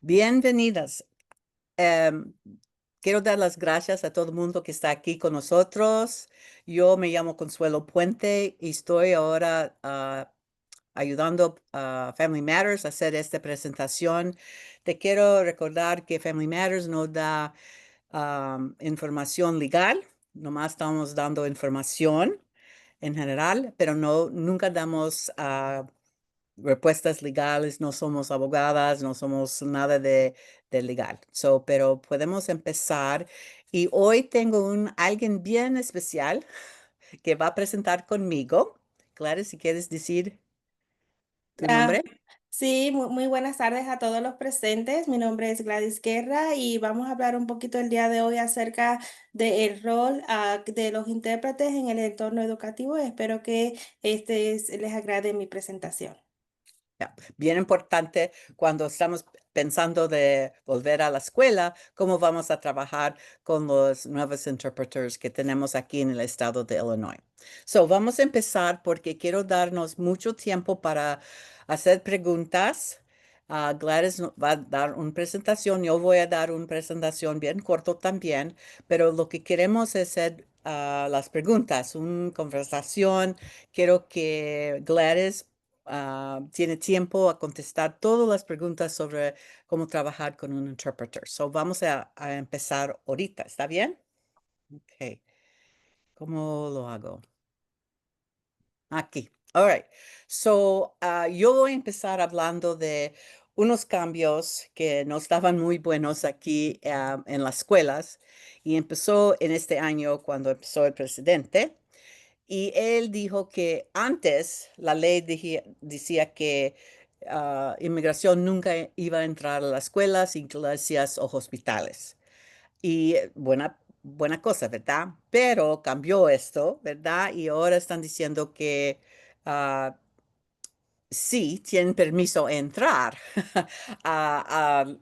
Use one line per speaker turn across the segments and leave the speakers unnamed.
Bienvenidas. Em, Quiero dar las gracias a todo el mundo que está aquí con nosotros. Yo me llamo Consuelo Puente y estoy ahora ayudando a Family Matters a hacer esta presentación. Te quiero recordar que Family Matters no da información legal, nomás estamos dando información en general, pero nunca damos respuestas legales, no somos abogadas, no somos nada de legal. Pero podemos empezar. Y hoy tengo alguien bien especial que va a presentar conmigo. Clara, si quieres decir tu
Ah,
nombre.
sí, muy buenas tardes a todos los presentes. Mi nombre es Gladys Guerra y vamos a hablar un poquito el día de hoy acerca del rol de los intérpretes en el entorno educativo. Espero que les agrade mi presentación.
Ya, bien importante cuando estamos pensando de volver a la escuela, cómo vamos a trabajar con los nuevos interpreters que tenemos aquí en el estado de Illinois. Vamos a empezar porque quiero darnos mucho tiempo para hacer preguntas. Gladys va a dar una presentación, yo voy a dar una presentación bien corto también, pero lo que queremos es hacer las preguntas, una conversación. Quiero que Gladys tiene tiempo a contestar todas las preguntas sobre cómo trabajar con un interpreter. Vamos a empezar ahorita, ¿está bien? Ok. ¿Cómo lo hago? Aquí. All right. Yo voy a empezar hablando de unos cambios que no estaban muy buenos aquí en las escuelas y empezó en este año cuando empezó el presidente. Y él dijo que antes la ley decía que inmigración nunca iba a entrar a las escuelas, iglesias o hospitales. Y buena cosa, ¿verdad? Pero cambió esto, ¿verdad? Y ahora están diciendo que ah, sí tienen permiso a entrar a, a-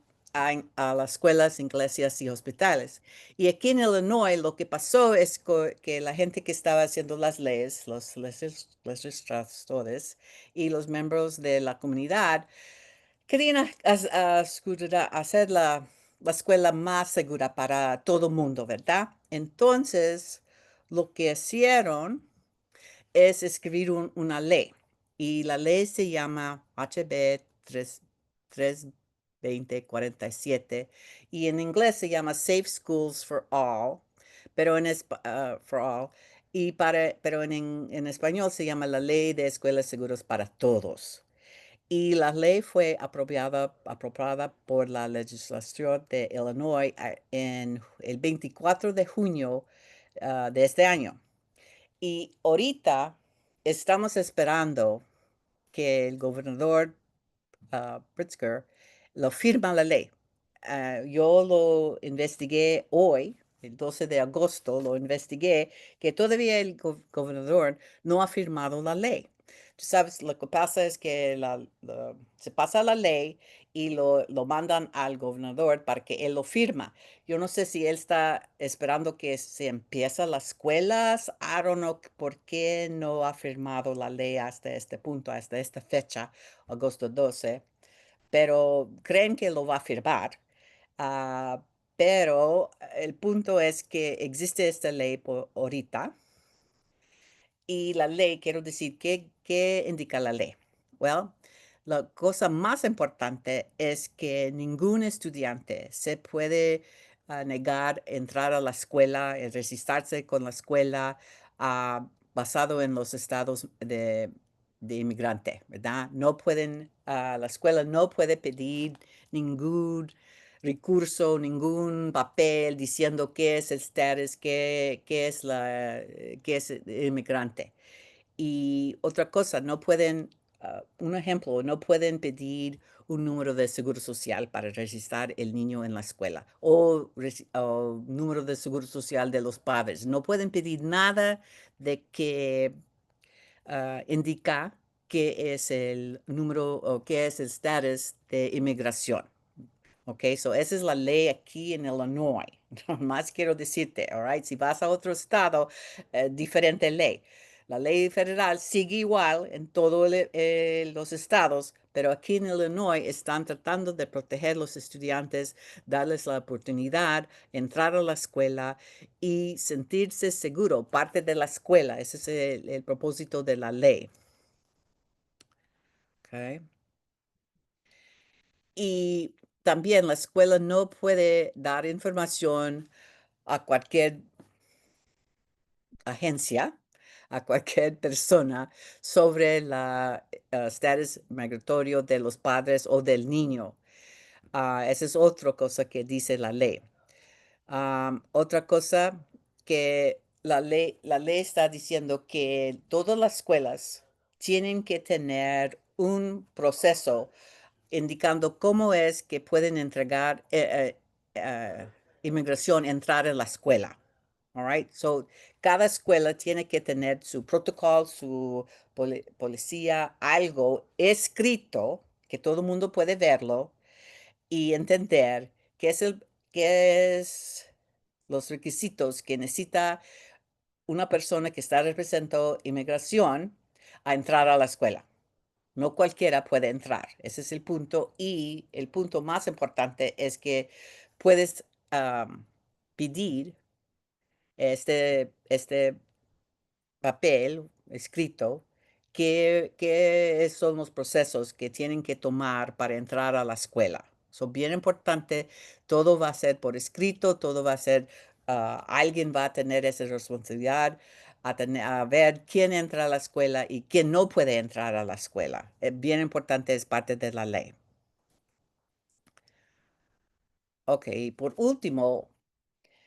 a las escuelas, iglesias y hospitales. Y aquí en Illinois lo que pasó es que la gente que estaba haciendo las leyes, los legisladores y los miembros de la comunidad querían hacer la escuela más segura para todo el mundo, ¿verdad? Entonces, lo que hicieron es escribir una ley y la ley se llama HB 32047 y en inglés se llama Safe Schools for All, pero for all, pero en español se llama la Ley de Escuelas Seguras para Todos. Y la ley fue aprobada por la legislación de Illinois en el 24 de junio de este año. Y ahorita estamos esperando que el gobernador Pritzker lo firma la ley. Yo lo investigué hoy, el 12 de agosto, lo investigué, que todavía el gobernador no ha firmado la ley. Tú sabes, lo que pasa es que se pasa la ley y lo mandan al gobernador para que él lo firma. Yo no sé si él está esperando que se empiecen las escuelas. I don't know por qué no ha firmado la ley hasta este punto, hasta esta fecha, agosto 12, pero creen que lo va a firmar. Ah, pero el punto es que existe esta ley por ahorita y la ley, quiero decir, ¿qué indica la ley? Well, la cosa más importante es que ningún estudiante se puede negar entrar a la escuela, registrarse con la escuela basado en los estados de inmigrante, ¿verdad? No pueden, la escuela no puede pedir ningún recurso, ningún papel diciendo qué es el status, qué es el inmigrante. Y otra cosa, no pueden, un ejemplo, no pueden pedir un número de seguro social para registrar el niño en la escuela o número de seguro social de los padres. No pueden pedir nada de que indica qué es el número o qué es el status de inmigración. Ok, esa es la ley aquí en Illinois. Más quiero decirte, all right, si vas a otro estado, diferente ley. La ley federal sigue igual en todos los estados, pero aquí en Illinois están tratando de proteger a los estudiantes, darles la oportunidad, entrar a la escuela y sentirse seguro, parte de la escuela. Ese es el propósito de la ley. Okay. Y también la escuela no puede dar información a cualquier agencia, a cualquier persona sobre la estatus migratorio de los padres o del niño. Esa es otra cosa que dice la ley. Otra cosa que la ley está diciendo que todas las escuelas tienen que tener un proceso indicando cómo es que pueden entregar inmigración, entrar en la escuela. All right. So, cada escuela tiene que tener su protocolo, su policía, algo escrito que todo el mundo puede verlo y entender qué es los requisitos que necesita una persona que está representando inmigración a entrar a la escuela. No cualquiera puede entrar. Ese es el punto. Y el punto más importante es que puedes pedir este papel escrito qué son los procesos que tienen que tomar para entrar a la escuela. Son bien importante, todo va a ser por escrito, todo va a ser, alguien va a tener esa responsabilidad a ver quién entra a la escuela y quién no puede entrar a la escuela. Es bien importante, es parte de la ley. Ok, y por último,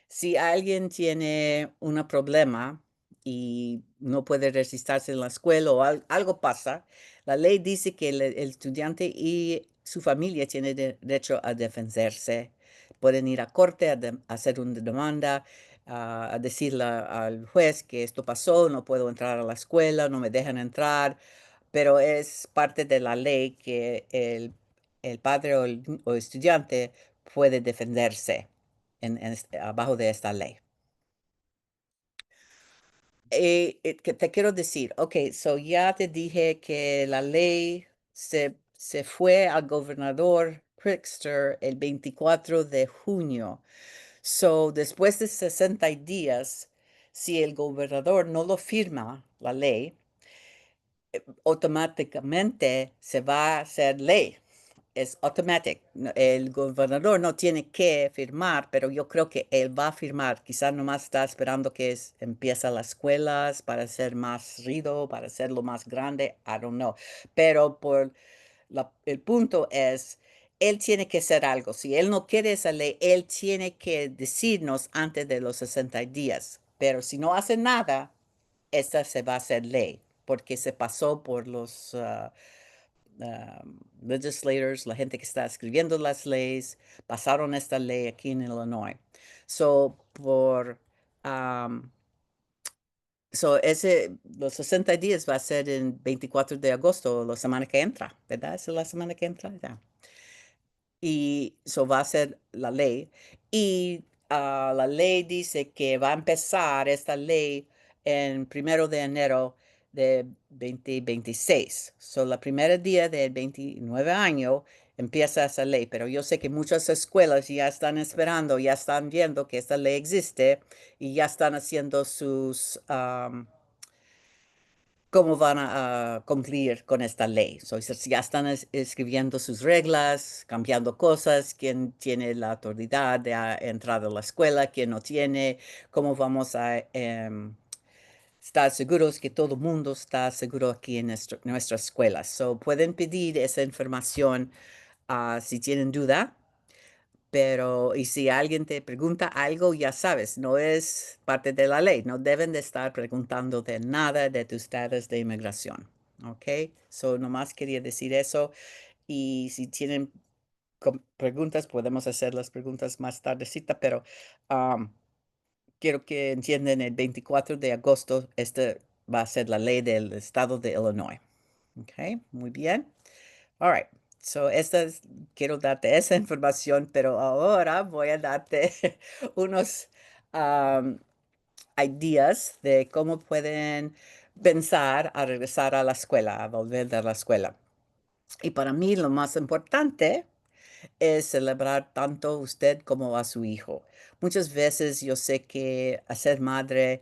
si alguien tiene un problema y no puede resistirse en la escuela o algo pasa, la ley dice que el estudiante y su familia tienen derecho a defenderse. Pueden ir a corte a hacer una demanda, a decirle al juez que esto pasó, no puedo entrar a la escuela, no me dejan entrar, pero es parte de la ley que el padre o estudiante puede defenderse abajo de esta ley. Que te quiero decir, ok, so ya te dije que la ley se fue al gobernador Pritzker el 24 de junio. So, después de 60 días, si el gobernador no lo firma, la ley, automáticamente se va a hacer ley. Es automático. El gobernador no tiene que firmar, pero yo creo que él va a firmar. Quizás nomás está esperando que empiece las escuelas para hacer más ruido, para hacerlo más grande. I don't know. Pero el punto es, él tiene que hacer algo. Si él no quiere esa ley, él tiene que decirnos antes de los 60 días. Pero si no hace nada, esta se va a hacer ley, porque se pasó por los legislators, la gente que está escribiendo las leyes, pasaron esta ley aquí en Illinois. So, um, los 60 días va a ser en 24 de agosto, la semana que entra, ¿verdad? ¿Es la semana que entra? Ya. Y eso va a ser la ley. Y la ley dice que va a empezar esta ley en 1 de enero de 2026. So, la primera día del 29 año empieza esa ley, pero yo sé que muchas escuelas ya están esperando, ya están viendo que esta ley existe y ya están haciendo cómo van a cumplir con esta ley. So, ya están escribiendo sus reglas, cambiando cosas, quién tiene la autoridad de entrar a la escuela, quién no tiene, cómo vamos a estar seguros que todo el mundo está seguro aquí en nuestra escuela. So, pueden pedir esa información si tienen duda. Pero, y si alguien te pregunta algo, ya sabes, no es parte de la ley, no deben de estar preguntando de nada de tus estatus de inmigración, ¿ok? So, nomás quería decir eso, y si tienen preguntas, podemos hacer las preguntas más tardecita, pero um, quiero que entiendan, el 24 de agosto, este va a ser la ley del estado de Illinois, ¿ok? Muy bien. All right. So, quiero darte esa información, pero ahora voy a darte unos um, ideas de cómo pueden pensar a regresar a la escuela, a volver de la escuela. Y para mí lo más importante es celebrar tanto usted como a su hijo. Muchas veces yo sé que hacer madre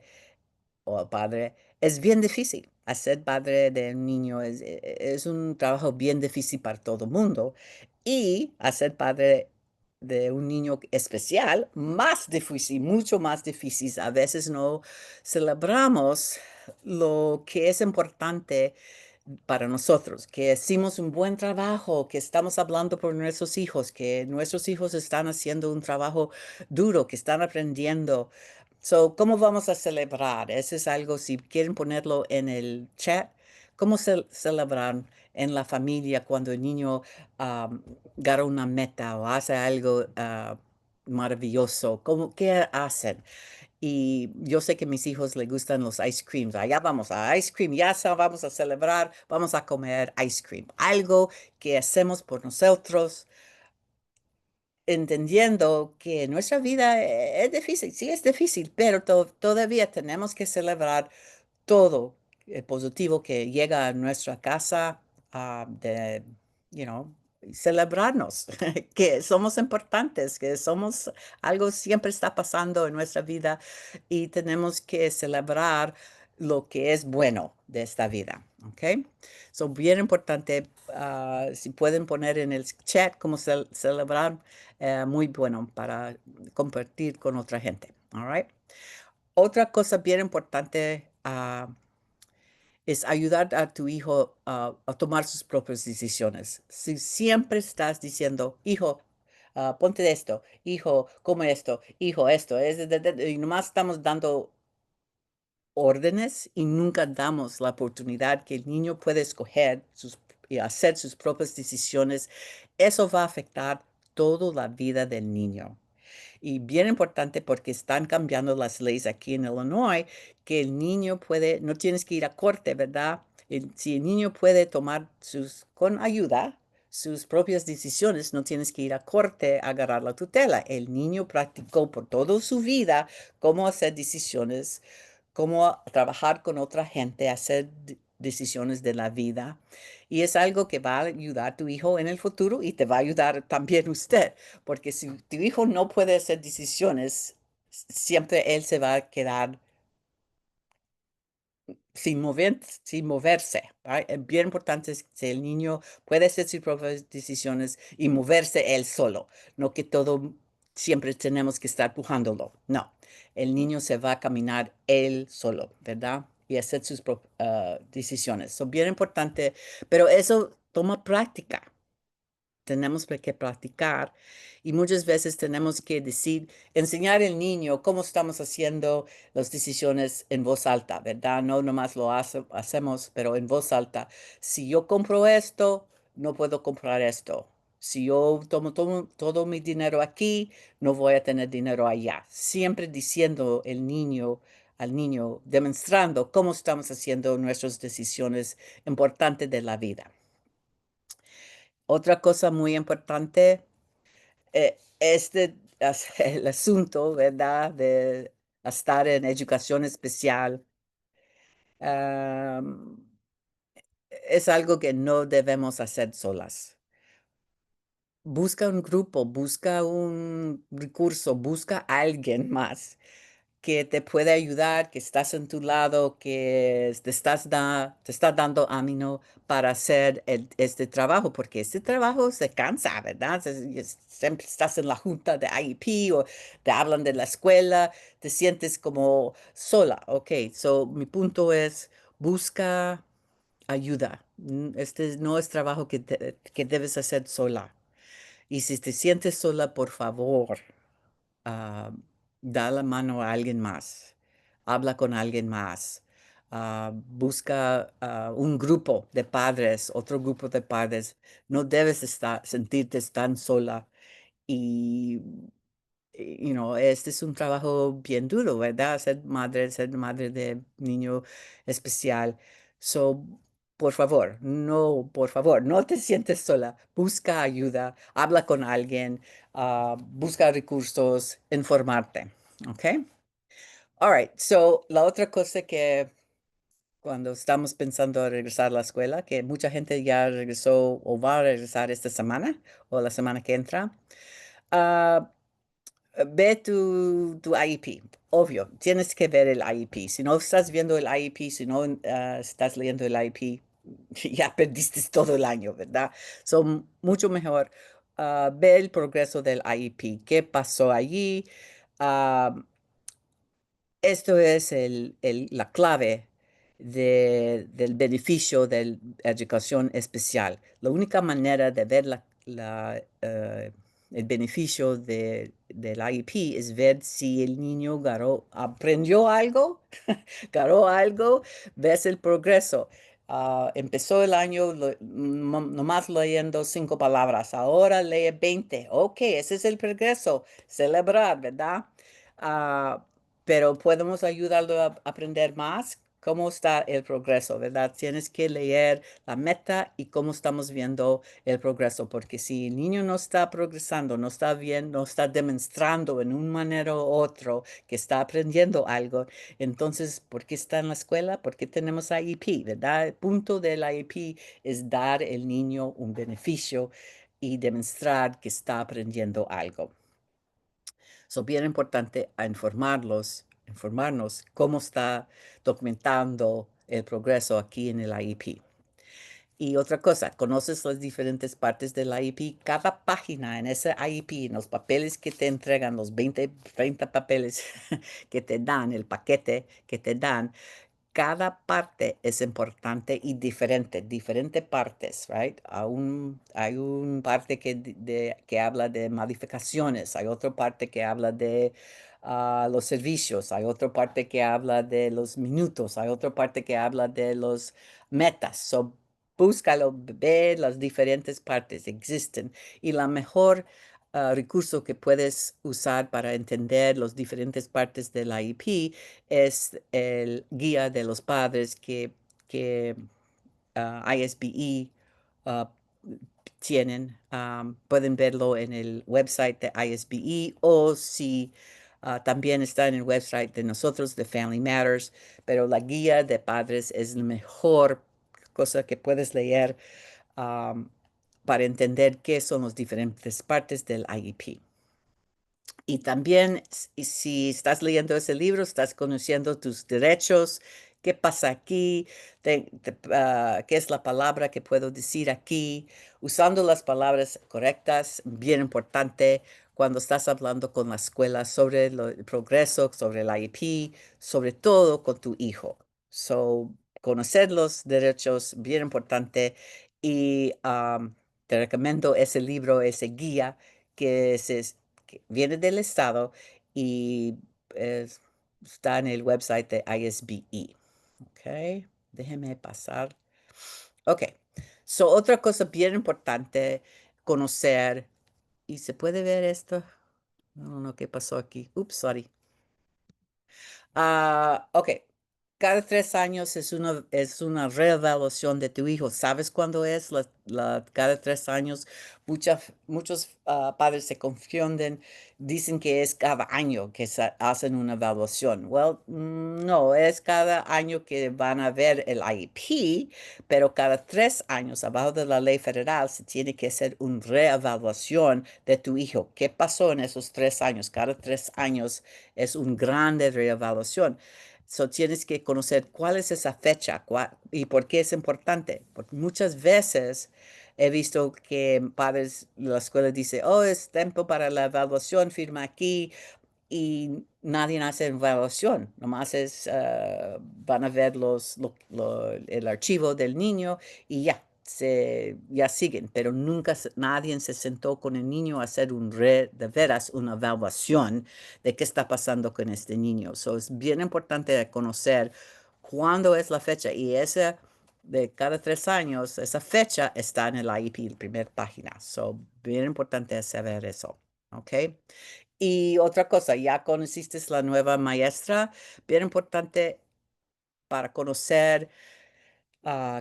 o padre es bien difícil. Hacer padre de un niño es un trabajo bien difícil para todo el mundo. Y hacer padre de un niño especial, más difícil, mucho más difícil. A veces no celebramos lo que es importante para nosotros, que hicimos un buen trabajo, que estamos hablando por nuestros hijos, que nuestros hijos están haciendo un trabajo duro, que están aprendiendo. So, ¿cómo vamos a celebrar? Eso es algo, si quieren ponerlo en el chat, ¿cómo celebrar en la familia cuando el niño gana una meta o hace algo maravilloso? ¿Qué hacen? Y yo sé que a mis hijos les gustan los ice creams. Allá vamos a ice cream, vamos a celebrar, vamos a comer ice cream. Algo que hacemos por nosotros, entendiendo que nuestra vida es difícil, sí es difícil, pero todavía tenemos que celebrar todo el positivo que llega a nuestra casa, de, you know, celebrarnos, que somos importantes, que somos, algo siempre está pasando en nuestra vida y tenemos que celebrar lo que es bueno de esta vida, ¿ok? Son bien importante, si pueden poner en el chat cómo celebrar, muy bueno para compartir con otra gente, all right? Otra cosa bien importante es ayudar a tu hijo a tomar sus propias decisiones. Si siempre estás diciendo, hijo, ponte esto, hijo, come esto, hijo, esto, y nomás estamos dando órdenes y nunca damos la oportunidad que el niño puede escoger y hacer sus propias decisiones, eso va a afectar toda la vida del niño. Y bien importante porque están cambiando las leyes aquí en Illinois, que el niño puede, no tienes que ir a corte, ¿verdad? Si el niño puede tomar con ayuda, sus propias decisiones, no tienes que ir a corte a agarrar la tutela. El niño practicó por toda su vida cómo hacer decisiones, cómo trabajar con otra gente, hacer decisiones de la vida. Y es algo que va a ayudar a tu hijo en el futuro y te va a ayudar también usted, porque si tu hijo no puede hacer decisiones, siempre él se va a quedar sin moverse, ¿right? Es bien importante que el niño puede hacer sus propias decisiones y moverse él solo, no que todo siempre tenemos que estar empujándolo. No, el niño se va a caminar él solo, ¿verdad? Y hacer sus decisiones. Son bien importante, pero eso toma práctica. Tenemos que practicar y muchas veces tenemos que decir, enseñar al niño cómo estamos haciendo las decisiones en voz alta, ¿verdad? No nomás hacemos, pero en voz alta. Si yo compro esto, no puedo comprar esto. Si yo tomo todo mi dinero aquí, no voy a tener dinero allá. Siempre diciendo al niño, demostrando cómo estamos haciendo nuestras decisiones importantes de la vida. Otra cosa muy importante, el asunto, ¿verdad? De estar en educación especial, am, es algo que no debemos hacer solas. Busca un grupo, busca un recurso, busca a alguien más que te puede ayudar, que estás en tu lado, que te está dando ánimo para hacer este trabajo, porque este trabajo se cansa, ¿verdad? Siempre estás en la junta de IEP o te hablan de la escuela, te sientes como sola, ¿ok? So, mi punto es, busca ayuda. Este no es trabajo que debes hacer sola. Y si te sientes sola, por favor, ah, da la mano a alguien más, habla con alguien más, busca un grupo de padres, otro grupo de padres. No debes sentirte tan sola y, este es un trabajo bien duro, ¿verdad? Ser madre de niño especial. So, por favor, no te sientes sola. Busca ayuda, habla con alguien, busca recursos, informarte. ¿Ok? All right. So, la otra cosa que cuando estamos pensando en regresar a la escuela, que mucha gente ya regresó o va a regresar esta semana o la semana que entra. ah, Ve tu IEP. Obvio, tienes que ver el IEP. Si no estás viendo el IEP, si no estás leyendo el IEP, ya perdiste todo el año, ¿verdad? Son mucho mejor. Ve el progreso del IEP. ¿Qué pasó allí? Ah, Esto es la clave del beneficio de la educación especial. La única manera de ver el beneficio del IEP es ver si el niño aprendió algo, ganó algo, ves el progreso. Empezó el año nomás leyendo 5 palabras, ahora lee 20. Ok, ese es el progreso. Celebrar, ¿verdad? Ah, pero podemos ayudarlo a aprender más. ¿Cómo está el progreso, verdad? Tienes que leer la meta y cómo estamos viendo el progreso, porque si el niño no está progresando, no está bien, no está demostrando en una manera u otra que está aprendiendo algo, entonces, ¿por qué está en la escuela? ¿Por qué tenemos IEP, verdad? El punto del IEP es dar al niño un beneficio y demostrar que está aprendiendo algo. Es bien importante a informarnos cómo está documentando el progreso aquí en el IEP. Y otra cosa, conoces las diferentes partes del IEP. Cada página en ese IEP, en los papeles que te entregan, los 20, 30 papeles que te dan, el paquete que te dan, cada parte es importante y diferente, diferentes partes, right? Hay un parte que habla de modificaciones, hay otra parte que habla de los servicios, hay otra parte que habla de los minutos, hay otra parte que habla de los metas. So, búscalo, ve las diferentes partes, existen. Y la mejor recurso que puedes usar para entender las diferentes partes del IEP es el guía de los padres que ISBE ah, tienen. Pueden verlo en el website de ISBE o si también está en el website de nosotros, de Family Matters, pero la guía de padres es la mejor cosa que puedes leer um, para entender qué son las diferentes partes del IEP. Y también, si estás leyendo ese libro, estás conociendo tus derechos, qué pasa aquí, qué es la palabra que puedo decir aquí, usando las palabras correctas, bien importante cuando estás hablando con la escuela sobre el progreso, sobre el IEP, sobre todo con tu hijo. So, conocer los derechos, bien importante. Y te recomiendo ese libro, ese guía que que viene del estado y es- está en el website de ISBE. Ok, déjeme pasar. Ok, so otra cosa bien importante conocer, y se puede ver esto. No, no, ¿qué pasó aquí? Oops, sorry. Ok. Cada 3 años es una reevaluación de tu hijo. ¿Sabes cuándo es cada 3 años? Muchos padres se confunden, dicen que es cada año que hacen una evaluación. Well, no, es cada año que van a ver el IEP, pero cada 3 años, abajo de la ley federal, se tiene que hacer una reevaluación de tu hijo. ¿Qué pasó en esos 3 años? Cada 3 años es una grande reevaluación. So, tienes que conocer cuál es esa fecha y por qué es importante. Porque muchas veces he visto que padres de la escuela dicen, oh, es tiempo para la evaluación, firma aquí, y nadie hace evaluación, nomás van a ver el archivo del niño y ya, ya siguen, pero nunca nadie se sentó con el niño a hacer de veras una evaluación de qué está pasando con este niño. So, es bien importante conocer cuándo es la fecha y esa de cada 3 años, esa fecha está en el IEP, la primera página. So, bien importante saber eso. ¿Ok? Y otra cosa, ya conociste la nueva maestra, bien importante para conocer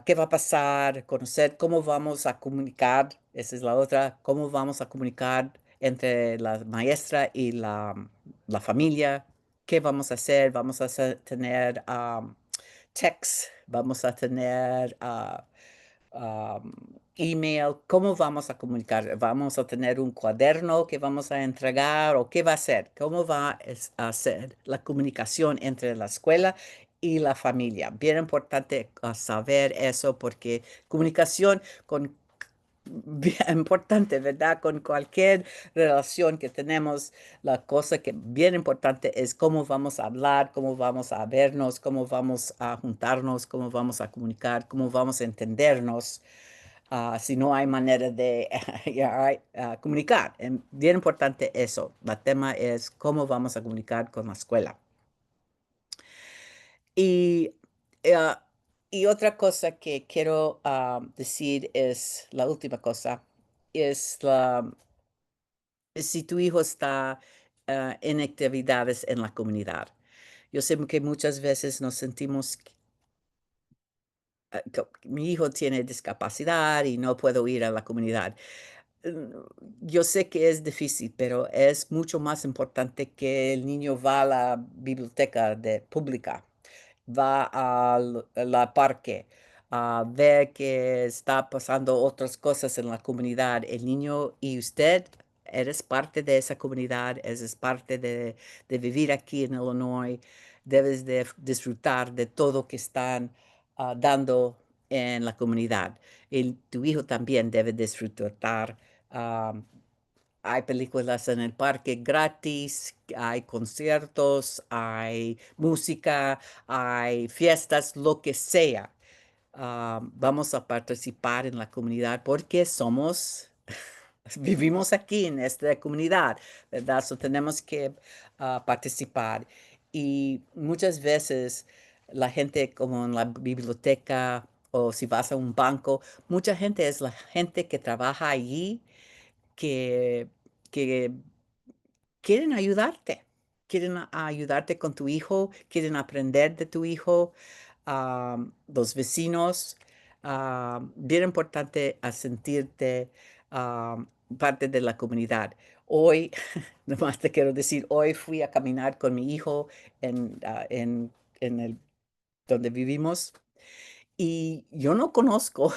qué va a pasar, conocer cómo vamos a comunicar, esa es la otra, cómo vamos a comunicar entre la maestra y la familia, qué vamos a hacer, tener text, vamos a tener email. ¿Cómo vamos a comunicar? ¿Vamos a tener un cuaderno que vamos a entregar o qué va a ser? ¿Cómo va a ser la comunicación entre la escuela y la familia? Bien importante saber eso porque comunicación con bien importante, ¿verdad? Con cualquier relación que tenemos, la cosa que bien importante es cómo vamos a hablar, cómo vamos a vernos, cómo vamos a juntarnos, cómo vamos a comunicar, cómo vamos a entendernos, si no hay manera de comunicar. Bien importante eso. El tema es cómo vamos a comunicar con la escuela. Y, eh, y otra cosa que quiero decir es, la última cosa, es si tu hijo está en actividades en la comunidad. Yo sé que muchas veces nos sentimos, mi hijo tiene discapacidad y no puedo ir a la comunidad. Mm, Yo sé que es difícil, pero es mucho más importante que el niño va a la biblioteca pública, va a la parque, a ver que está pasando otras cosas en la comunidad. El niño y usted eres parte de esa comunidad, eres parte de vivir aquí en Illinois, debes de disfrutar de todo que están dando en la comunidad. Tu hijo también debe disfrutar. um, Hay películas en el parque gratis, hay conciertos, hay música, hay fiestas, lo que sea. Vamos a participar en la comunidad porque vivimos aquí en esta comunidad, ¿verdad? So tenemos que participar. Y muchas veces la gente como en la biblioteca o si vas a un banco, mucha gente es la gente que trabaja allí que, que quieren ayudarte, quieren ayudarte con tu hijo, quieren aprender de tu hijo, los vecinos. Bien importante a sentirte parte de la comunidad. Hoy, nomás te quiero decir, hoy fui a caminar con mi hijo en el donde vivimos. Y yo no conozco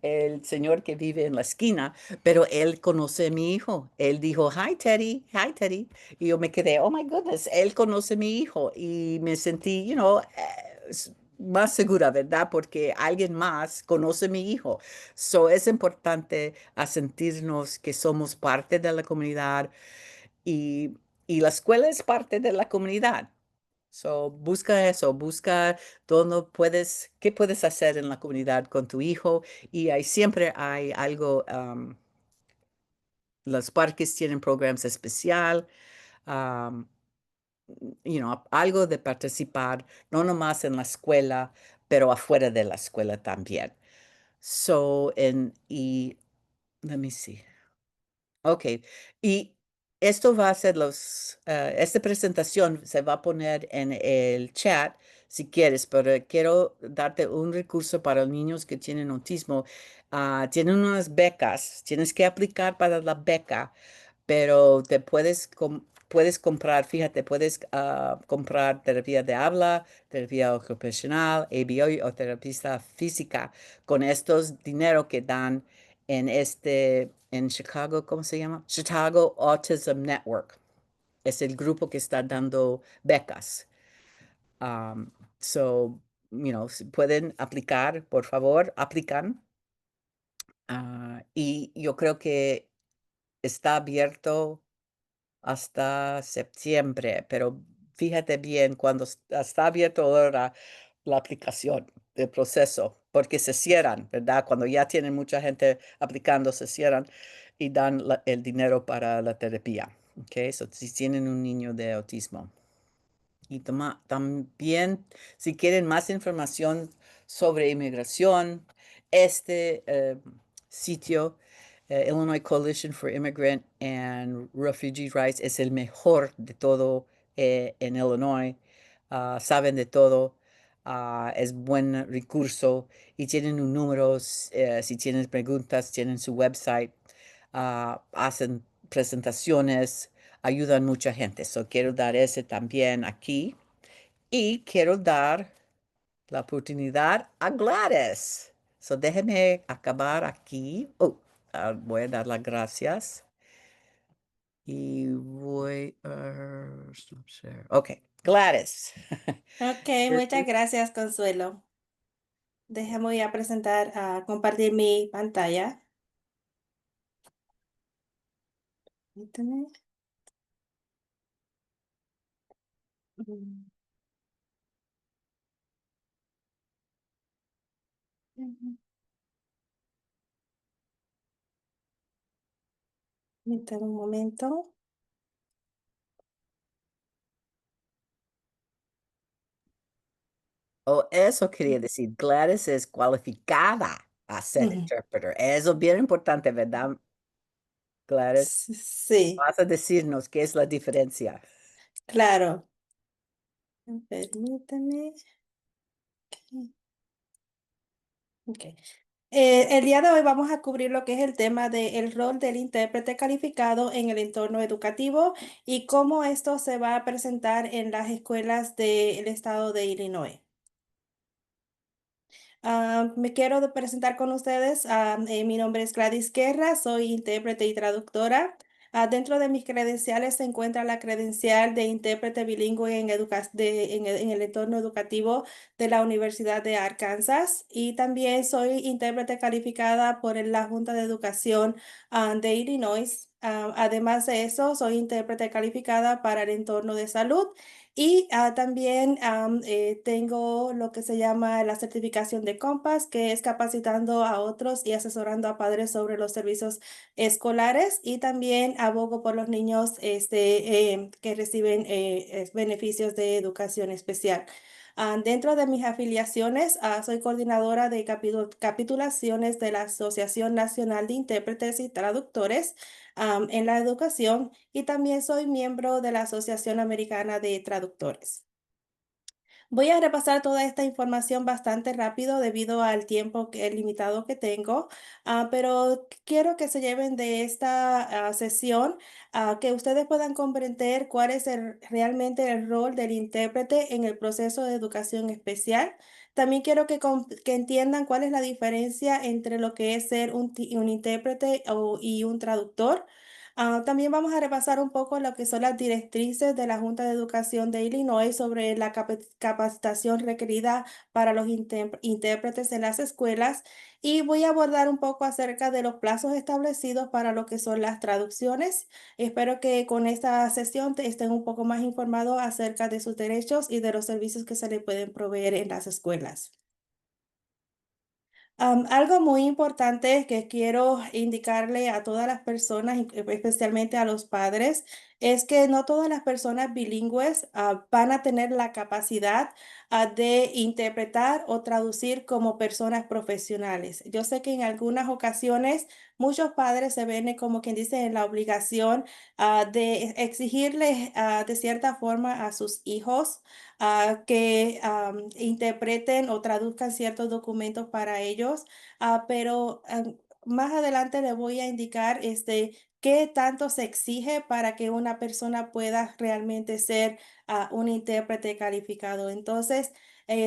el señor que vive en la esquina, pero él conoce a mi hijo. Él dijo, hi Teddy, hi Teddy. Y yo me quedé, oh my goodness, él conoce a mi hijo. Y me sentí, más segura, ¿verdad? Porque alguien más conoce a mi hijo. So es importante a sentirnos que somos parte de la comunidad y, y la escuela es parte de la comunidad. So, busca eso, busca dónde puedes, qué puedes hacer en la comunidad con tu hijo y ahí siempre hay algo, los parques tienen programas especial, um, algo de participar, no nomás en la escuela, pero afuera de la escuela también. So, let me see. Ok, y esto va a ser esta presentación se va a poner en el chat si quieres, pero quiero darte un recurso para niños que tienen autismo. Tienen unas becas, tienes que aplicar para la beca, pero te puedes comprar, fíjate, puedes comprar terapia de habla, terapia ocupacional, ABA o terapista física con estos dinero que dan en Chicago, ¿cómo se llama? Chicago Autism Network. Es el grupo que está dando becas. Um, so, si pueden aplicar, por favor, aplican. Y yo creo que está abierto hasta septiembre, pero fíjate bien cuando está abierto ahora la aplicación, el proceso, porque se cierran, ¿verdad? Cuando ya tienen mucha gente aplicando, se cierran y dan el dinero para la terapia, ¿ok? So, si tienen un niño de autismo. Y también, si quieren más información sobre inmigración, este sitio, Illinois Coalition for Immigrant and Refugee Rights, es el mejor de todo en Illinois. Saben de todo, es buen recurso y tienen un número, si tienen preguntas, tienen su website, hacen presentaciones, ayudan mucha gente. So quiero dar ese también aquí. Y quiero dar la oportunidad a Gladys. So déjeme acabar aquí. Oh, voy a dar las gracias. Y voy a... stop share. Ok, Gladys.
Ok, muchas gracias, Consuelo. Déjame voy a presentar, a compartir mi pantalla. Permítame. Mm, ujú. Permítame un momento.
Oh, eso quería decir, Gladys es cualificada a ser
Ujú.
interpreter. Eso es bien importante, ¿verdad, Gladys?
Sí,
Vas a decirnos qué es la diferencia.
claro. Permítame. Ok. El día de hoy vamos a cubrir lo que es el tema del rol del intérprete calificado en el entorno educativo y cómo esto se va a presentar en las escuelas del estado de Illinois. Me quiero presentar con ustedes. Mi nombre es Gladys Guerra, soy intérprete y traductora. Dentro de mis credenciales se encuentra la credencial de intérprete bilingüe en el entorno educativo de la Universidad de Arkansas y también soy intérprete calificada por la Junta de Educación de Illinois. Además de eso, soy intérprete calificada para el entorno de salud y también tengo lo que se llama la certificación de COMPAS, que es capacitando a otros y asesorando a padres sobre los servicios escolares. Y también abogo por los niños que reciben beneficios de educación especial. Dentro de mis afiliaciones, soy coordinadora de capitulaciones de la Asociación Nacional de Intérpretes y Traductores en la educación y también soy miembro de la Asociación Americana de Traductores. Voy a repasar toda esta información bastante rápido debido al tiempo limitado que tengo, pero quiero que se lleven de esta sesión, que ustedes puedan comprender cuál es realmente el rol del intérprete en el proceso de educación especial. También quiero que entiendan cuál es la diferencia entre lo que es ser un intérprete y un traductor. También vamos a repasar un poco lo que son las directrices de la Junta de Educación de Illinois sobre la capacitación requerida para los intérpretes en las escuelas y voy a abordar un poco acerca de los plazos establecidos para lo que son las traducciones. Espero que con esta sesión estén un poco más informados acerca de sus derechos y de los servicios que se les pueden proveer en las escuelas. Algo muy importante que quiero indicarle a todas las personas, especialmente a los padres, es que no todas las personas bilingües van a tener la capacidad de interpretar o traducir como personas profesionales. Yo sé que en algunas ocasiones muchos padres se ven como quien dice en la obligación de exigirles de cierta forma a sus hijos que interpreten o traduzcan ciertos documentos para ellos, pero más adelante les voy a indicar qué tanto se exige para que una persona pueda realmente ser un intérprete calificado. Entonces,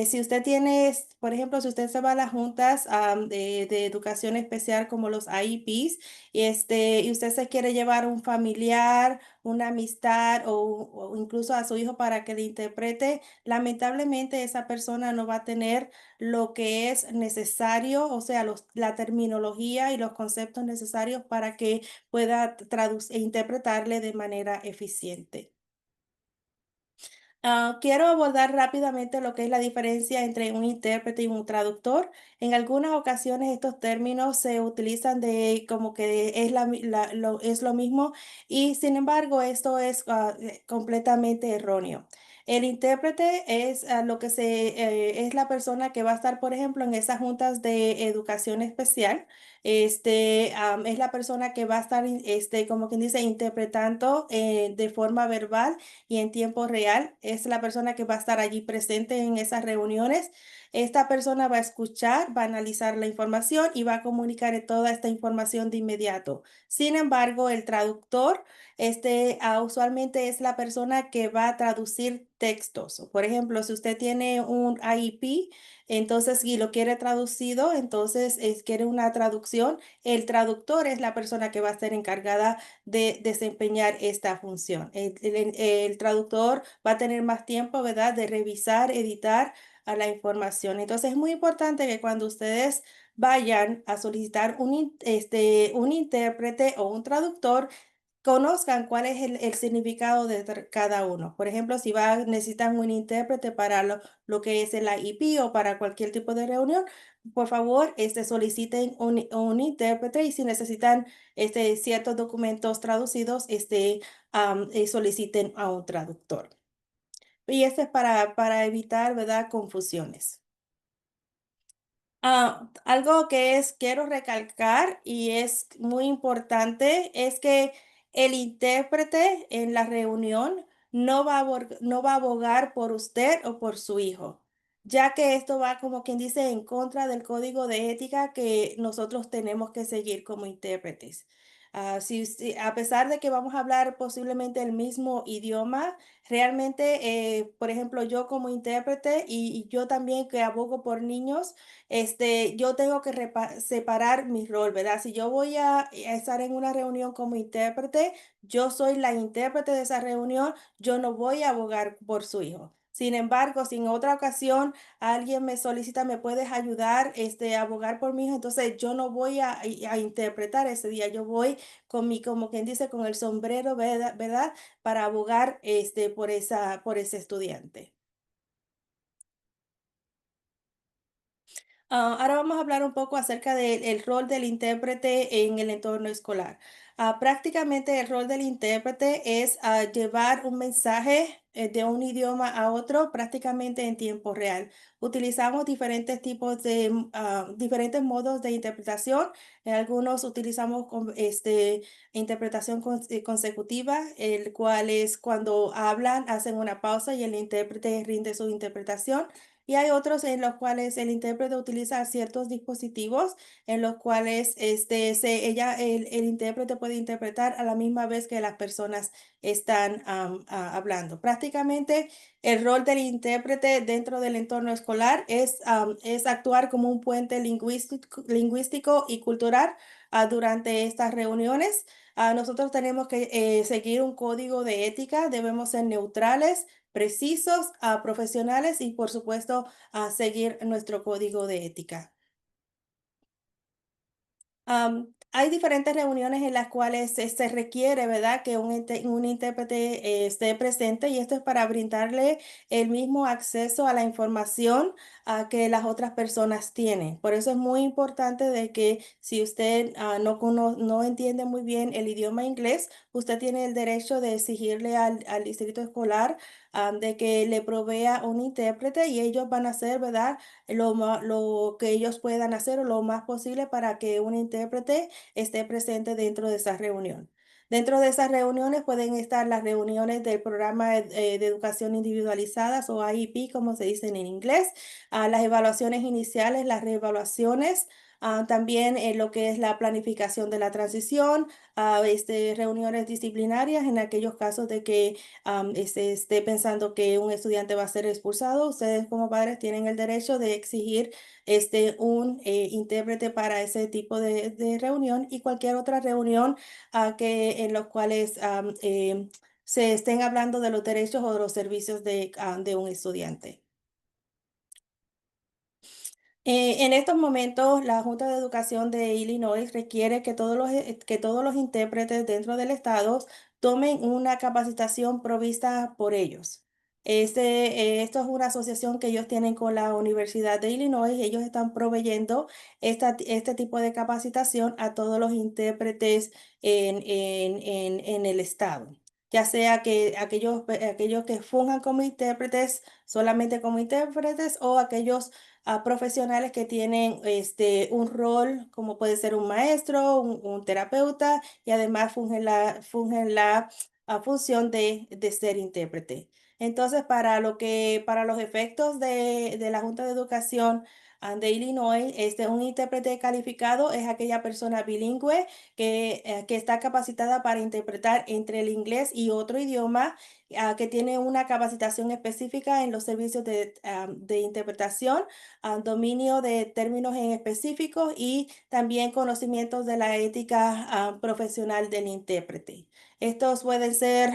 si usted tiene, por ejemplo, si usted se va a las juntas de educación especial como los IEPs, y usted se quiere llevar un familiar, una amistad o incluso a su hijo para que le interprete, lamentablemente esa persona no va a tener lo que es necesario, o sea, la terminología y los conceptos necesarios para que pueda traducir e interpretarle de manera eficiente. Quiero abordar rápidamente lo que es la diferencia entre un intérprete y un traductor. En algunas ocasiones estos términos se utilizan de como que es, es lo mismo y sin embargo esto es completamente erróneo. El intérprete es lo que es la persona que va a estar, por ejemplo, en esas juntas de educación especial. Es la persona que va a estar, como quien dice, interpretando de forma verbal y en tiempo real. Es la persona que va a estar allí presente en esas reuniones. Esta persona va a escuchar, va a analizar la información y va a comunicar toda esta información de inmediato. Sin embargo, el traductor, usualmente es la persona que va a traducir textos. Por ejemplo, si usted tiene un IEP, entonces, y lo quiere traducido, entonces quiere una traducción. El traductor es la persona que va a ser encargada de desempeñar esta función. El traductor va a tener más tiempo, ¿verdad?, de revisar, editar a la información. Entonces, es muy importante que cuando ustedes vayan a solicitar un intérprete o un traductor, conozcan cuál es el significado de cada uno. Por ejemplo, si necesitan un intérprete para lo que es el IEP o para cualquier tipo de reunión, por favor, soliciten un intérprete, y si necesitan ciertos documentos traducidos, soliciten a un traductor. Y esto es para evitar, ¿verdad?, confusiones. Algo que quiero recalcar y es muy importante es que el intérprete en la reunión no va a abogar por usted o por su hijo, ya que esto va, como quien dice, en contra del código de ética que nosotros tenemos que seguir como intérpretes. A pesar de que vamos a hablar posiblemente el mismo idioma, realmente, por ejemplo, yo como intérprete y yo también que abogo por niños, yo tengo que separar mi rol, ¿verdad? Si yo voy a estar en una reunión como intérprete, yo soy la intérprete de esa reunión, yo no voy a abogar por su hijo. Sin embargo, si en otra ocasión alguien me solicita, ¿me puedes ayudar, a abogar por mi hijo? Entonces yo no voy a interpretar ese día, yo voy como quien dice, con el sombrero, ¿verdad? ¿Verdad? Para abogar, por ese estudiante. Ahora vamos a hablar un poco acerca del rol del intérprete en el entorno escolar. Prácticamente el rol del intérprete es llevar un mensaje de un idioma a otro prácticamente en tiempo real. Utilizamos diferentes tipos de, diferentes modos de interpretación. En algunos utilizamos interpretación consecutiva, el cual es cuando hablan, hacen una pausa y el intérprete rinde su interpretación. Y hay otros en los cuales el intérprete utiliza ciertos dispositivos en los cuales el intérprete puede interpretar a la misma vez que las personas están hablando. Prácticamente el rol del intérprete dentro del entorno escolar es actuar como un puente lingüístico y cultural durante estas reuniones. Nosotros tenemos que seguir un código de ética, debemos ser neutrales, precisos, profesionales y, por supuesto, seguir nuestro código de ética. Hay diferentes reuniones en las cuales se requiere, ¿verdad?, que un intérprete esté presente, y esto es para brindarle el mismo acceso a la información que las otras personas tienen. Por eso es muy importante de que si usted no entiende muy bien el idioma inglés, usted tiene el derecho de exigirle al distrito escolar de que le provea un intérprete, y ellos van a hacer, ¿verdad?, lo que ellos puedan hacer o lo más posible para que un intérprete esté presente dentro de esa reunión. Dentro de esas reuniones pueden estar las reuniones del programa de educación individualizadas o IEP, como se dicen en inglés, las evaluaciones iniciales, las reevaluaciones, también lo que es la planificación de la transición, reuniones disciplinarias en aquellos casos de que esté pensando que un estudiante va a ser expulsado. Ustedes como padres tienen el derecho de exigir un intérprete para ese tipo de reunión y cualquier otra reunión en los cuales se estén hablando de los derechos o de los servicios de un estudiante. En estos momentos, la Junta de Educación de Illinois requiere que todos los intérpretes dentro del estado tomen una capacitación provista por ellos. Esto es una asociación que ellos tienen con la Universidad de Illinois. Ellos están proveyendo este tipo de capacitación a todos los intérpretes en el estado, ya sea que aquellos que funjan como intérpretes, solamente como intérpretes, o aquellos profesionales que tienen un rol como puede ser un maestro, un terapeuta y además fungen la función de ser intérprete. Entonces, para los efectos de la Junta de Educación de Illinois, un intérprete calificado es aquella persona bilingüe que está capacitada para interpretar entre el inglés y otro idioma, que tiene una capacitación específica en los servicios de interpretación, dominio de términos en específicos y también conocimientos de la ética profesional del intérprete. Estos pueden ser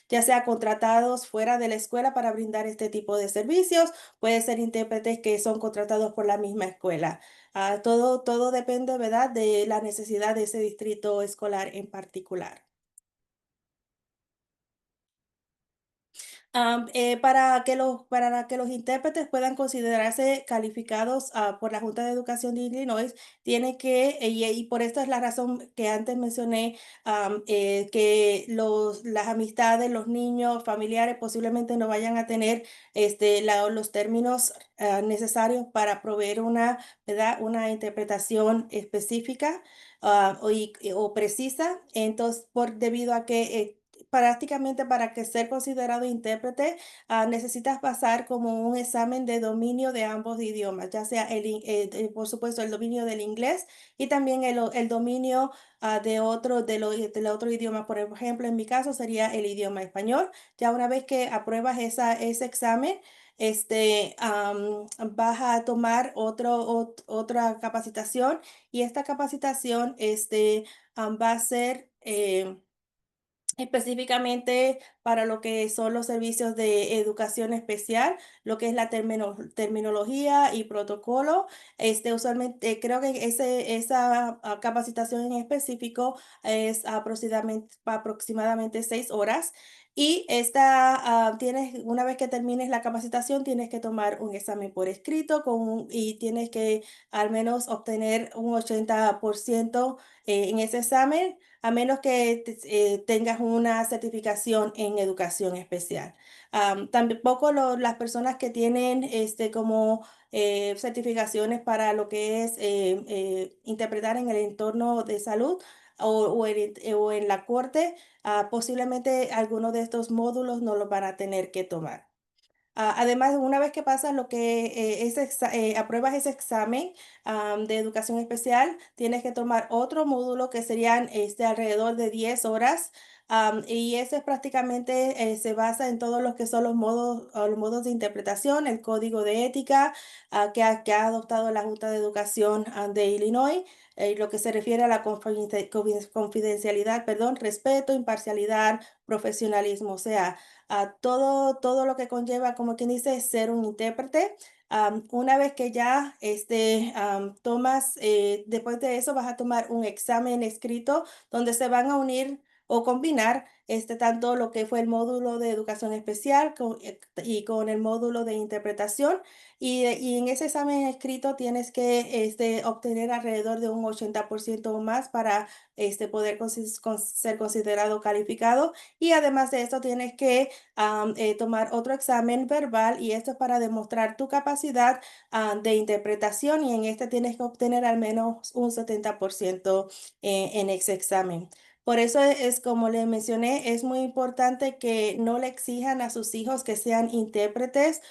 ya sea contratados fuera de la escuela para brindar este tipo de servicios, puede ser intérpretes que son contratados por la misma escuela. Todo depende, ¿verdad?, de la necesidad de ese distrito escolar en particular. Para que los intérpretes puedan considerarse calificados por la Junta de Educación de Illinois, tiene y por esto es la razón que antes mencioné, que las amistades, los niños, familiares posiblemente no vayan a tener los términos necesarios para proveer ¿verdad?, una interpretación específica o precisa. Entonces, debido a que prácticamente para que ser considerado intérprete, necesitas pasar como un examen de dominio de ambos idiomas, ya sea por supuesto, el dominio del inglés y también el dominio del otro idioma. Por ejemplo, en mi caso sería el idioma español. Ya una vez que apruebas ese examen, vas a tomar otra capacitación y esta capacitación va a ser específicamente para lo que son los servicios de educación especial, lo que es la terminología y protocolo. Usualmente creo que esa capacitación en específico es aproximadamente 6 horas. Y una vez que termines la capacitación, tienes que tomar un examen por escrito y tienes que al menos obtener un 80% en ese examen, a menos que tengas una certificación en educación especial. Tampoco las personas que tienen como certificaciones para lo que es interpretar en el entorno de salud o en la corte, posiblemente algunos de estos módulos no los van a tener que tomar. Además, una vez que pasas lo que apruebas ese examen de educación especial, tienes que tomar otro módulo que serían alrededor de 10 horas. Y ese es prácticamente se basa en todos los que son los modos de interpretación, el código de ética que ha adoptado la Junta de Educación de Illinois, lo que se refiere a la confidencialidad, perdón, respeto, imparcialidad, profesionalismo, o sea, a todo lo que conlleva, como quien dice, ser un intérprete. Una vez que ya después de eso vas a tomar un examen escrito donde se van a unir o combinar tanto lo que fue el módulo de educación especial y con el módulo de interpretación. Y en ese examen escrito tienes que obtener alrededor de un 80% o más para poder ser considerado calificado. Y además de esto tienes que tomar otro examen verbal y esto es para demostrar tu capacidad de interpretación y en este tienes que obtener al menos un 70% en ese examen. Por eso como le mencioné, es muy importante que no le exijan a sus hijos que sean intérpretes.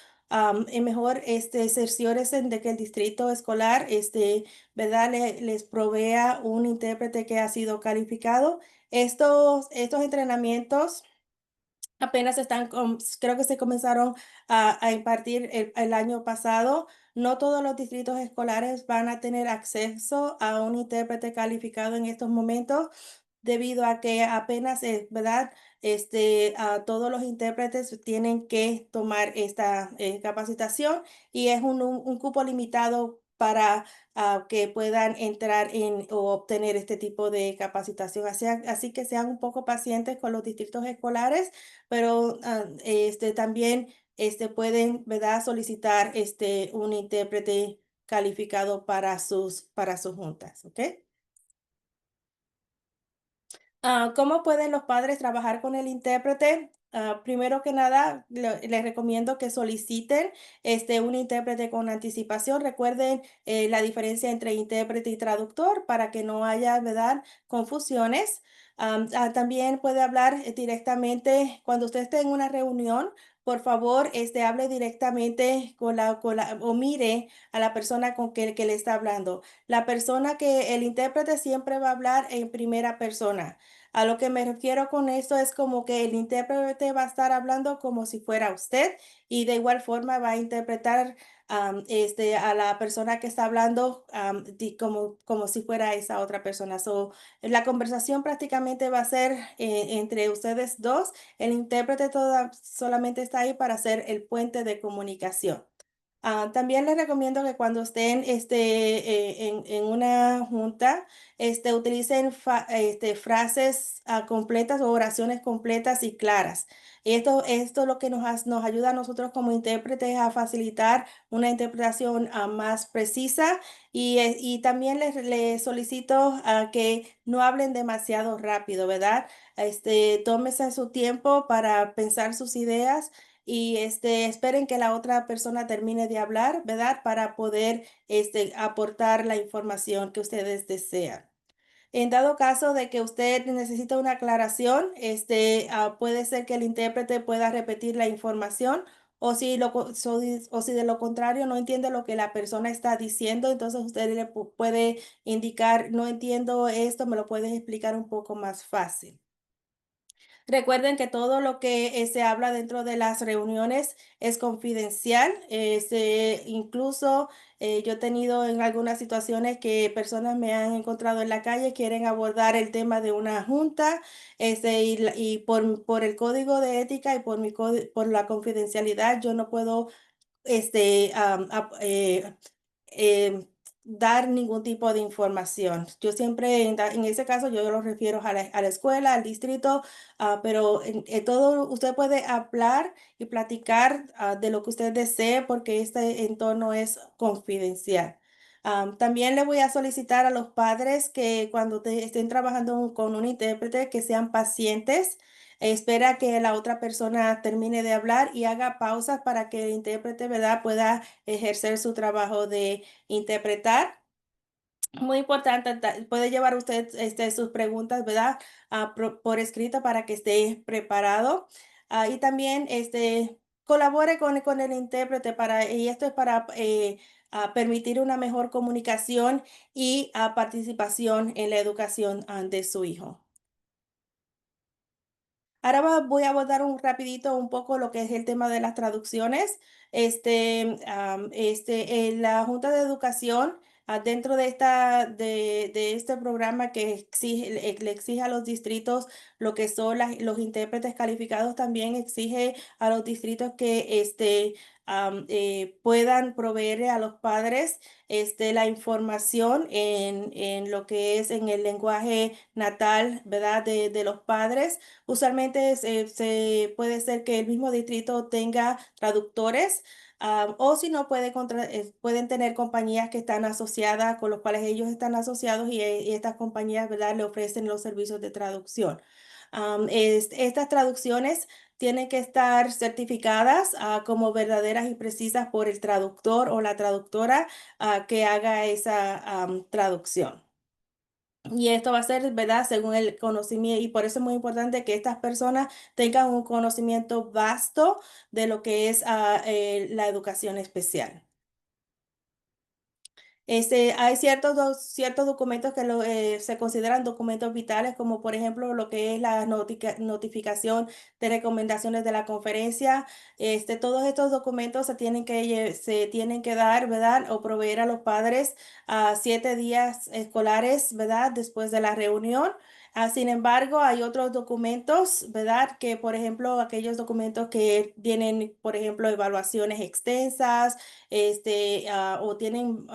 Es mejor cerciórese de que el distrito escolar ¿verdad? Les provea un intérprete que ha sido calificado. Estos entrenamientos apenas creo que se comenzaron a impartir el año pasado. No todos los distritos escolares van a tener acceso a un intérprete calificado en estos momentos, debido a que apenas, ¿verdad? A todos los intérpretes tienen que tomar esta capacitación y es un cupo limitado para que puedan entrar o obtener este tipo de capacitación. Así que sean un poco pacientes con los distritos escolares, pero también pueden, ¿verdad?, solicitar un intérprete calificado para sus juntas, ¿ok? ¿Cómo pueden los padres trabajar con el intérprete? Primero que nada, les recomiendo que soliciten un intérprete con anticipación. Recuerden la diferencia entre intérprete y traductor para que no haya, ¿verdad?, confusiones. También puede hablar directamente cuando usted esté en una reunión. Por favor, hable directamente o mire a la persona con que le está hablando. La persona que el intérprete siempre va a hablar en primera persona. A lo que me refiero con esto es como que el intérprete va a estar hablando como si fuera usted y de igual forma va a interpretar a la persona que está hablando como si fuera esa otra persona. So, la conversación prácticamente va a ser entre ustedes dos. El intérprete solamente está ahí para ser el puente de comunicación. También les recomiendo que cuando estén en una junta, utilicen frases completas o oraciones completas y claras. Esto lo que nos ayuda a nosotros como intérpretes a facilitar una interpretación más precisa y también les solicito que no hablen demasiado rápido, ¿verdad? Tómese su tiempo para pensar sus ideas y esperen que la otra persona termine de hablar, ¿verdad? Para poder aportar la información que ustedes desean. En dado caso de que usted necesita una aclaración, puede ser que el intérprete pueda repetir la información o si de lo contrario no entiende lo que la persona está diciendo, entonces usted puede indicar, no entiendo esto, me lo puedes explicar un poco más fácil. Recuerden que todo lo que se habla dentro de las reuniones es confidencial. Incluso yo he tenido en algunas situaciones que personas me han encontrado en la calle, quieren abordar el tema de una junta, y por el código de ética y por la confidencialidad, yo no puedo este, am, ap- em, dar ningún tipo de información. Yo siempre, en ese caso, yo lo refiero a la escuela, al distrito, pero en todo usted puede hablar y platicar de lo que usted desee porque este entorno es confidencial. También le voy a solicitar a los padres que cuando estén trabajando con un intérprete, que sean pacientes. Espera que la otra persona termine de hablar y haga pausas para que el intérprete, ¿verdad?, pueda ejercer su trabajo de interpretar. Muy importante, puede llevar usted sus preguntas, ¿verdad? Por escrito para que esté preparado. Y también colabore con el intérprete y esto es para permitir una mejor comunicación y participación en la educación de su hijo. Ahora voy a abordar un rapidito un poco lo que es el tema de las traducciones. En la Junta de Educación, dentro de este programa que le exige a los distritos lo que son los intérpretes calificados, también exige a los distritos que puedan proveerle a los padres la información en lo que es en el lenguaje natal, ¿verdad? De los padres. Usualmente puede ser que el mismo distrito tenga traductores, o si no, pueden tener compañías que están asociadas, con los cuales ellos están asociados y estas compañías, ¿verdad?, le ofrecen los servicios de traducción. Estas traducciones tienen que estar certificadas como verdaderas y precisas por el traductor o la traductora que haga esa traducción. Y esto va a ser, ¿verdad?, según el conocimiento, y por eso es muy importante que estas personas tengan un conocimiento vasto de lo que es la educación especial. Hay ciertos documentos que se consideran documentos vitales, como por ejemplo lo que es la notificación de recomendaciones de la conferencia. Todos estos documentos se tienen que dar, ¿verdad? O proveer a los padres a 7 días escolares, ¿verdad? Después de la reunión. Sin embargo, hay otros documentos, ¿verdad? Que, por ejemplo, aquellos documentos que tienen, por ejemplo, evaluaciones extensas, o tienen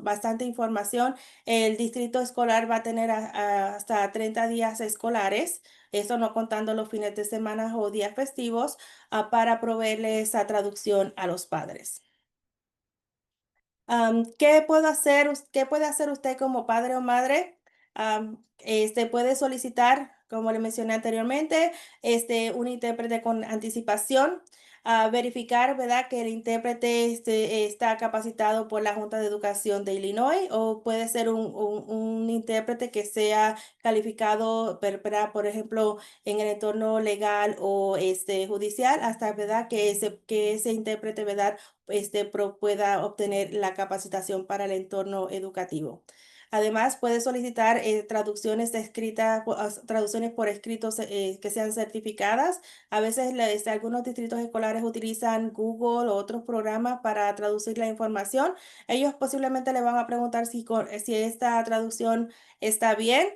bastante información, el distrito escolar va a tener hasta 30 días escolares, eso no contando los fines de semana o días festivos, para proveerle esa traducción a los padres. ¿Qué puede hacer usted como padre o madre? Puede solicitar como le mencioné anteriormente, un intérprete con anticipación, verificar, ¿verdad?, que el intérprete está capacitado por la Junta de Educación de Illinois o puede ser un intérprete que sea calificado, ¿verdad?, por ejemplo, en el entorno legal o judicial, hasta, ¿verdad?, que ese intérprete, ¿verdad?, pueda obtener la capacitación para el entorno educativo. Además, puede solicitar traducciones escritas, traducciones por escritos que sean certificadas. A veces algunos distritos escolares utilizan Google o otros programas para traducir la información. Ellos posiblemente le van a preguntar si esta traducción está bien,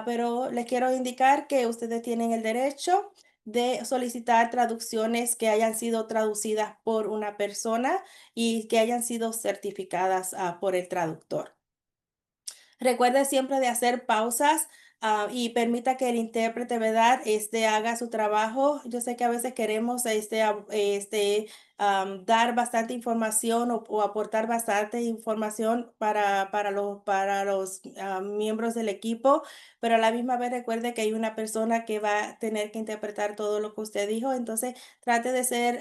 pero les quiero indicar que ustedes tienen el derecho de solicitar traducciones que hayan sido traducidas por una persona y que hayan sido certificadas por el traductor. Recuerde siempre de hacer pausas, y permita que el intérprete, ¿verdad?, haga su trabajo. Yo sé que a veces queremos, dar bastante información o aportar bastante información para los miembros del equipo, pero a la misma vez recuerde que hay una persona que va a tener que interpretar todo lo que usted dijo. Entonces, trate de ser,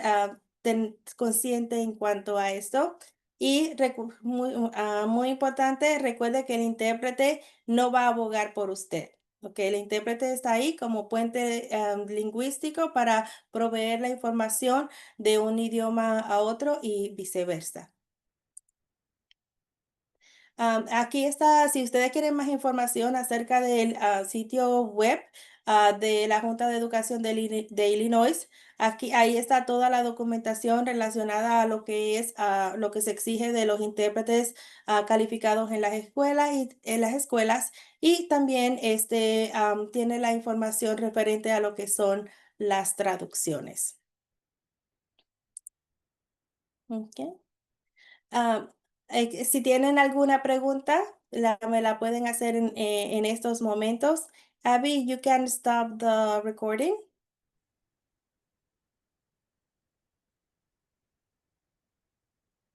consciente en cuanto a esto. Y muy importante, recuerde que el intérprete no va a abogar por usted. ¿Ok? El intérprete está ahí como puente lingüístico para proveer la información de un idioma a otro y viceversa. Aquí está, si ustedes quieren más información acerca del sitio web de la Junta de Educación de Illinois, ahí está toda la documentación relacionada a lo que es lo que se exige de los intérpretes calificados en las escuelas y también tiene la información referente a lo que son las traducciones. Ok. Ah, si tienen alguna pregunta, me la pueden hacer en estos momentos. Abby, you can stop the recording.